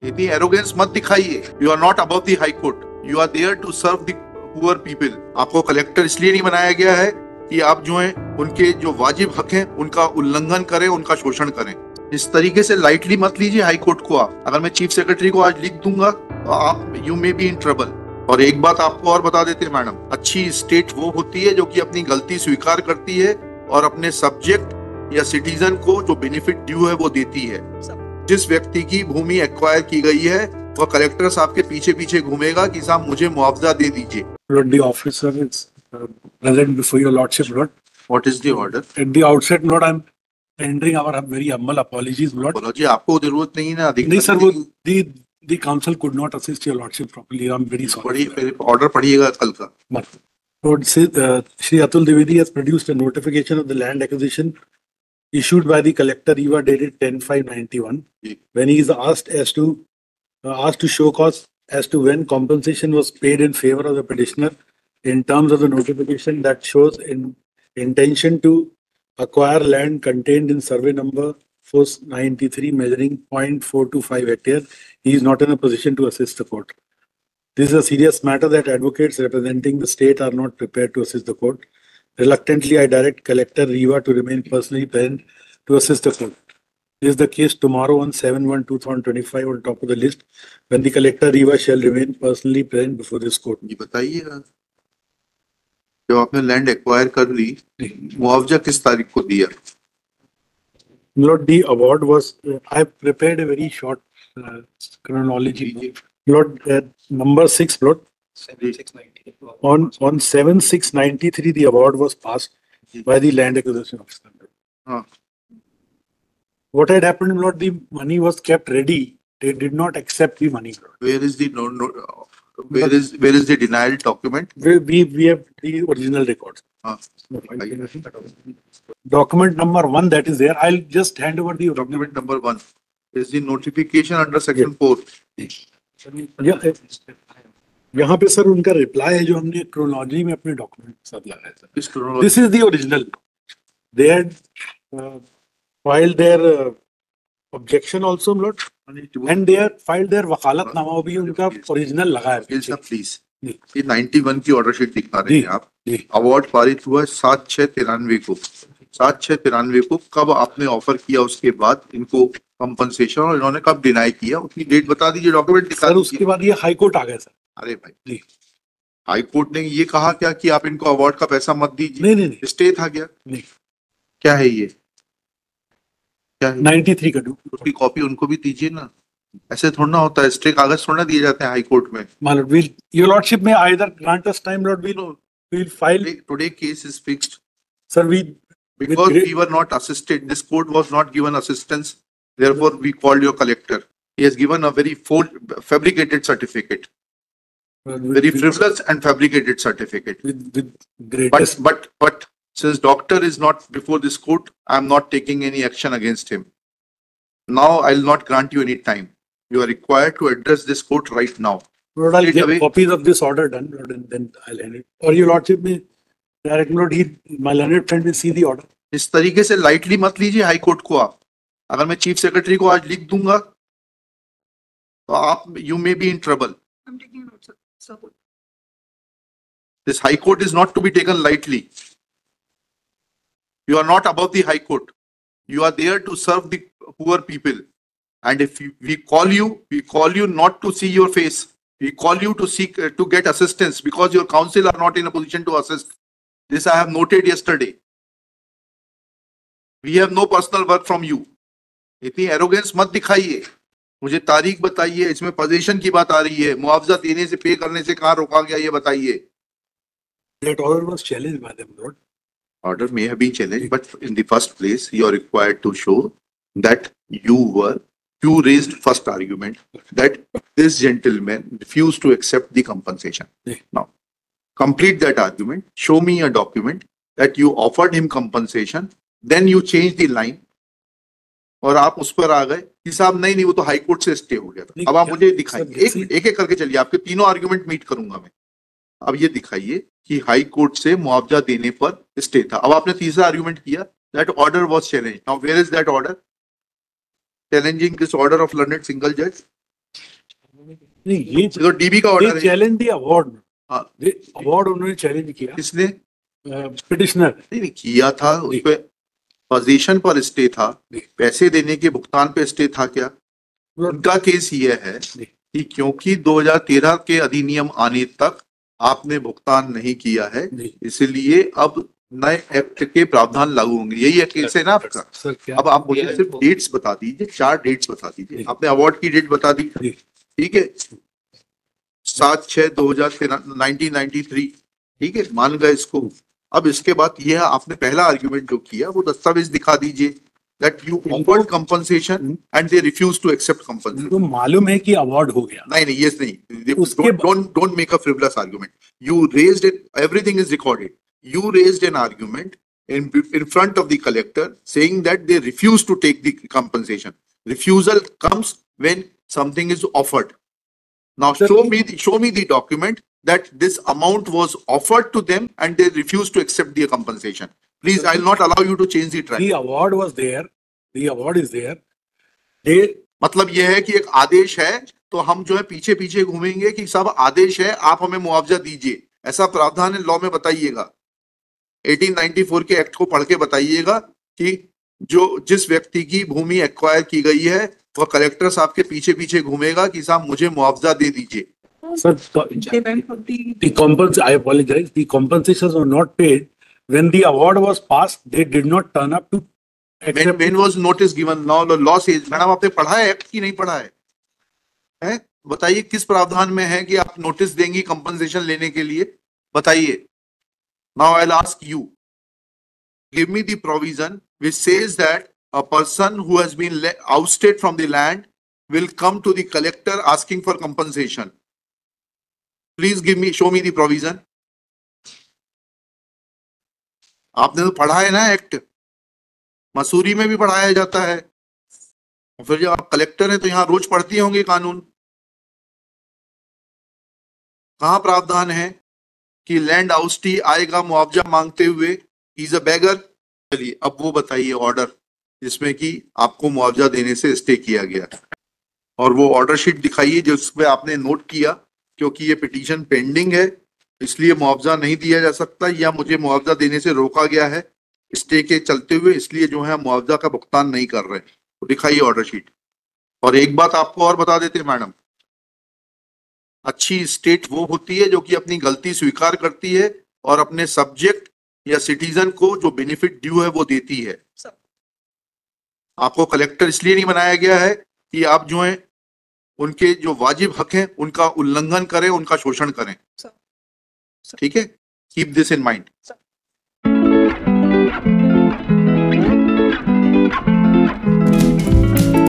इतनी एरोगेंस मत दिखाइए। You are not above the high court, you are there to serve the poor people. आपको collector इसलिए नहीं बनाया गया है कि आप जो है उनके जो वाजिब हक हैं उनका उल्लंघन करें, उनका शोषण करें। इस तरीके से लाइटली मत लीजिए हाई कोर्ट को। आप अगर मैं चीफ सेक्रेटरी को आज लिख दूंगा तो आप you may be in trouble. और एक बात आपको और बता देते हैं मैडम, अच्छी स्टेट वो होती है जो कि अपनी गलती स्वीकार करती है और अपने सब्जेक्ट या सिटीजन को जो बेनिफिट ड्यू है वो देती है। जिस व्यक्ति की भूमि एक्वायर की गई है वह कलेक्टर साहब के पीछे पीछे घूमेगा कि साहब मुझे मुआवजा दे दीजिए। Lord, the officer is present before your lordship, Lord. What is the order? At the outset, Lord, I'm tendering our very humble apologies, Lord. बोलो जी, आपको जरूरत नहीं है ना नहीं सर, वो the council could not assist your lordship properly. I'm very sorry. Order पढ़िएगा कल का। Lord, Shri Atul Dwivedi has produced a notification of the land acquisition issued by the collector Eva dated 10/5/91, when he is asked to show cause as to when compensation was paid in favor of the petitioner in terms of the notification that shows intention to acquire land contained in survey number 493 measuring 0.425 hectare. He is not in a position to assist the court. This is a serious matter that advocates representing the state are not prepared to assist the court. Reluctantly, I direct Collector Riva to remain personally present to assist the court. This is the case tomorrow on 7/1/2025 on top of the list, when the Collector Riva shall remain personally present before this court. ये बताइएगा, जब आपने land acquire कर ली, मुआवजा किस तारीख को दिया? Lord, the award was, I have prepared a very short chronology. Lord, number 6, Lord. 7/6/93. On 7/6/93, the award was passed by the land acquisition officer. What had happened, Lord, the money was kept ready. They did not accept the money, Lord. Where is the where is the denial document? We have the original records. Document number 1 that is there. I'll just hand over the document number 1 is the notification under section 4. यहाँ पे sir उनका reply है जो हमने chronology में अपने document के साथ लगाया था। This is the original. They had filed their objection also, Lord, and they had filed their वकालतनामा भी उनका ओरिजिनल लगा है। प्लीज, ये 91 की ऑर्डर शीट दिखा रहे हैं आप। अवार्ड पारित हुआ 7/6/93 को। 7/6/93 को कब आपने ऑफर किया, उसके बाद इनको कंपनसेशन, और इन्होंने कब डिनाई किया उसकी डेट बता दीजिए, डॉक्यूमेंट दिखा दीजिए। उसके बाद ये हाई कोर्ट आ गया सर। अरे भाई, हाई कोर्ट ने ये कहा क्या कि आप इनको अवार्ड का पैसा मत दीजिए? नहीं, स्टे था क्या? नहीं। क्या है ये? क्या है? 93 का उसकी कॉपी उनको भी दीजिए ना। ऐसे थोड़ा ना होता है, स्टे कागज थोड़ा दिए जाते हैं हाई कोर्ट में। Your lordship may either grant us time, Lord, we'll file. Today case is fixed. Sir, because we were not assisted, this court was not given assistance, therefore we called your collector. He has given a very fabricated certificate, very frivolous and fabricated certificate. With greatest. But since doctor is not before this court, I am not taking any action against him. Now I will not grant you any time. You are required to address this court right now. Lord, I'll get copies of this order done, Lord, and then I'll hand it. Or your lordship may direct, Lord, my learned friend will see the order. इस तरीके से lightly मत लीजिए high court को आप। अगर मैं chief secretary को आज लिख दूंगा तो आप you may be in trouble. This high court is not to be taken lightly. You are not above the high court. You are there to serve the poor people. And if we call you not to see your face. We call you to get assistance because your counsel are not in a position to assist. This I have noted yesterday. We have no personal work from you. इतनी arrogance मत दिखाइए। मुझे तारीख बताइए, इसमें position की बात आ रही है, मुआवजा देने से, पे करने से कहाँ रोका गया ये बताइए। That order was challenged by them, Lord. Order may have been challenged, but in the first place, you are required to show that you raised first argument that this gentleman refused to accept the compensation. Now, complete that argument. Show me a document that you offered him compensation. Then you change the line. और आप उस पर आ गए कि साहब नहीं वो तो हाई कोर्ट से स्टे हो गया था। अब आप मुझे दिखाइए, एक करके चलिए, आपके तीनों आर्गुमेंट मीट करूंगा मैं। अब ये दिखाइए कि हाई कोर्ट से मुआवजा देने पर स्टे था। अब आपने तीसरा आर्गुमेंट किया that order was challenged. Now where is that order challenging this order of learned single जज? नहीं, ये तो डीबी का ऑर्डर है। चैलेंज दी अवार्ड, हाँ, अवार्ड उन्होंने चैलेंज किया, किसने? पिटिशनर नहीं किया था, उस पे पोजीशन पर स्टे था, पैसे देने के भुगतान पे स्टे था क्या? उनका केस ये है कि क्योंकि 2013 के अधिनियम आने तक आपने भुगतान नहीं किया है, इसलिए अब नए एक्ट के प्रावधान लागू होंगे। यही है केस है ना आपका? सर क्या अब आप मुझे सिर्फ डेट्स बता दीजिए, 4 डेट्स बता दीजिए। आपने अवार्ड की डेट बता दी, ठीक है, 7/6/2013 ठीक है, मान गए इसको। अब इसके बाद यह आपने पहला आर्ग्यूमेंट जो किया वो दस्तावेज दिखा दीजिए, that you offered compensation and they refused to accept compensation. तो मालूम है कि अवार्ड हो गया। नहीं, yes, नहीं, don't make a frivolous argument. You raised it, everything is recorded. You raised an argument in front of the collector saying that they refuse to take the compensation. Refusal comes when something is offered. Now show me the document that this amount was offered to them and they refused to accept the compensation. Please, I will not allow you to change the track. The award was there. The award is there. They, मतलब यह है कि एक आदेश है, तो हम जो है पीछे पीछे घूमेंगे कि सब आदेश है, आप हमें मुआवजा दीजिए, ऐसा प्रावधान है लॉ में? बताइएगा, 1894 के एक्ट को पढ़ के बताइएगा कि जो जिस व्यक्ति की भूमि एक्वायर की गई है वह कलेक्टर साहब के पीछे पीछे घूमेगा कि साहब मुझे मुआवजा दे दीजिए। Sir, I apologize. The compensations were not paid. When the award was passed, they did not turn up to accept. When was notice given? Now the law says, madam आपने पढ़ा है एक्ट की नहीं पढ़ा है? हैं? बताइए किस प्रावधान में है कि आप नोटिस देंगी कंपनसेशन लेने के लिए? बताइए। Now I'll ask you, give me the provision which says that a person who has been ousted from the land will come to the collector asking for compensation. Please give me, show me the provision. आपने तो पढ़ा है ना act, Mussoorie में भी पढ़ाया जाता है, फिर जब आप कलेक्टर हैं तो यहाँ रोज पढ़ती होंगे कानून। कहाँ प्रावधान है कि लैंड आउस्टी आएगा मुआवजा मांगते हुए, इज अ बेगर? चलिए अब वो बताइए ऑर्डर जिसमें कि आपको मुआवजा देने से स्टे किया गया, और वो ऑर्डर शीट दिखाइए जिसमें आपने नोट किया क्योंकि ये पिटीशन पेंडिंग है इसलिए मुआवजा नहीं दिया जा सकता, या मुझे मुआवजा देने से रोका गया है स्टे के चलते हुए, इसलिए जो है मुआवजा का भुगतान नहीं कर रहे। तो दिखाइए ऑर्डर शीट। और एक बात आपको और बता देते हैं मैडम, अच्छी स्टेट वो होती है जो कि अपनी गलती स्वीकार करती है और अपने सब्जेक्ट या सिटीजन को जो बेनिफिट ड्यू है वो देती है। आपको कलेक्टर इसलिए नहीं बनाया गया है कि आप जो है उनके जो वाजिब हक हैं उनका उल्लंघन करें, उनका शोषण करें। ठीक है, कीप दिस इन माइंड।